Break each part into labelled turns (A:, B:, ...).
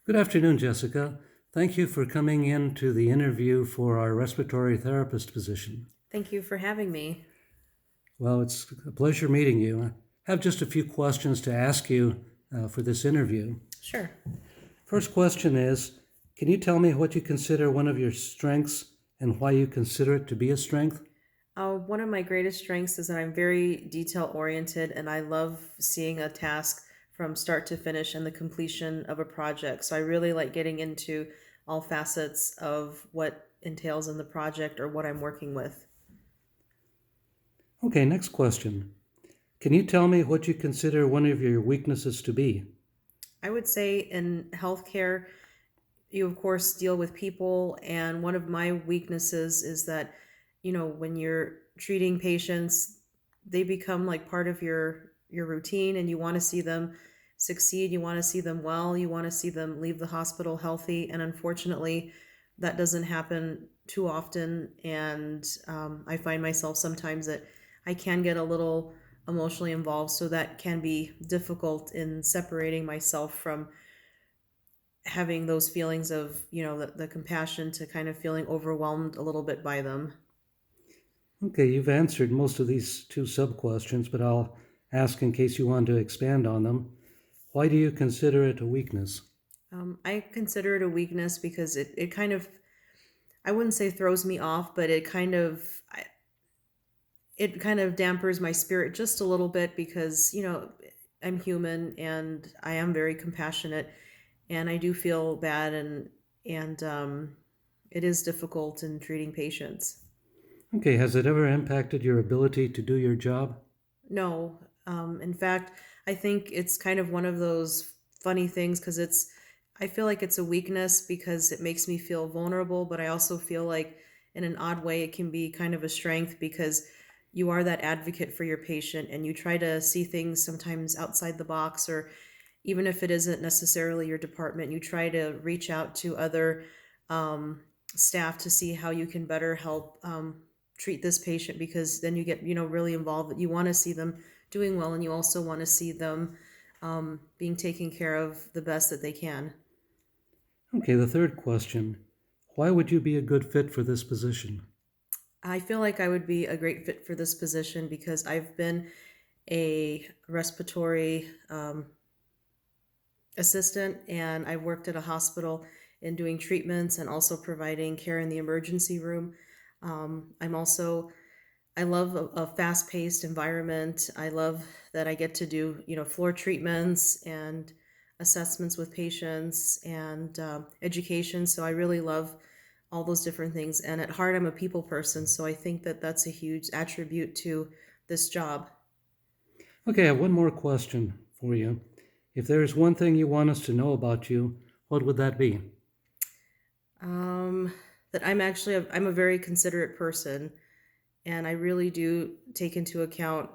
A: Good afternoon, Jessica. Thank you for coming in to the interview for our respiratory therapist position.
B: Thank you for having me.
A: Well, it's a pleasure meeting you. I have just a few questions to ask you for this interview.
B: Sure.
A: First question is, can you tell me what you consider one of your strengths and why you consider it to be a strength?
B: One of my greatest strengths is that I'm very detail oriented and I love seeing a task from start to finish and the completion of a project. So I really like getting into all facets of what entails in the project or what I'm working with.
A: Okay, next question. Can you tell me what you consider one of your weaknesses to be?
B: I would say in healthcare, you of course deal with people, and one of my weaknesses is that, when you're treating patients, they become like part of your routine, and you want to see them succeed, you want to see them well, you want to see them leave the hospital healthy, and unfortunately that doesn't happen too often. And I find myself sometimes that I can get a little emotionally involved, so that can be difficult in separating myself from having those feelings of, the compassion to kind of feeling overwhelmed a little bit by them.
A: Okay, you've answered most of these two sub questions, but I'll ask in case you want to expand on them. Why do you consider it a weakness?
B: I consider it a weakness because it kind of, I wouldn't say throws me off, but it kind of dampers my spirit just a little bit because, I'm human and I am very compassionate, and I do feel bad, and it is difficult in treating patients.
A: Okay, has it ever impacted your ability to do your job?
B: No. In fact, I think it's kind of one of those funny things because I feel like it's a weakness because it makes me feel vulnerable, but I also feel like in an odd way it can be kind of a strength because you are that advocate for your patient and you try to see things sometimes outside the box, or even if it isn't necessarily your department, you try to reach out to other staff to see how you can better help treat this patient, because then you get, really involved. You want to see them doing well, and you also want to see them being taken care of the best that they can.
A: Okay, the third question. Why would you be a good fit for this position?
B: I feel like I would be a great fit for this position because I've been a respiratory assistant, and I worked at a hospital in doing treatments and also providing care in the emergency room. I'm also I love a fast-paced environment. I love that I get to do, floor treatments and assessments with patients and education. So I really love all those different things. And at heart, I'm a people person. So I think that that's a huge attribute to this job.
A: Okay, I have one more question for you. If there is one thing you want us to know about you, what would that be?
B: Um, that I'm a very considerate person, and I really do take into account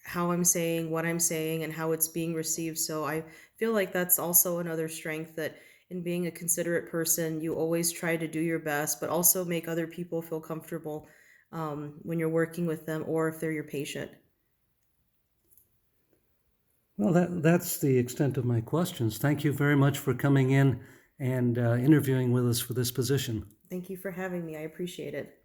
B: how I'm saying what I'm saying and how it's being received. So I feel like that's also another strength, that in being a considerate person, you always try to do your best, but also make other people feel comfortable when you're working with them or if they're your patient.
A: Well, that's the extent of my questions. Thank you very much for coming in and interviewing with us for this position.
B: Thank you for having me. I appreciate it.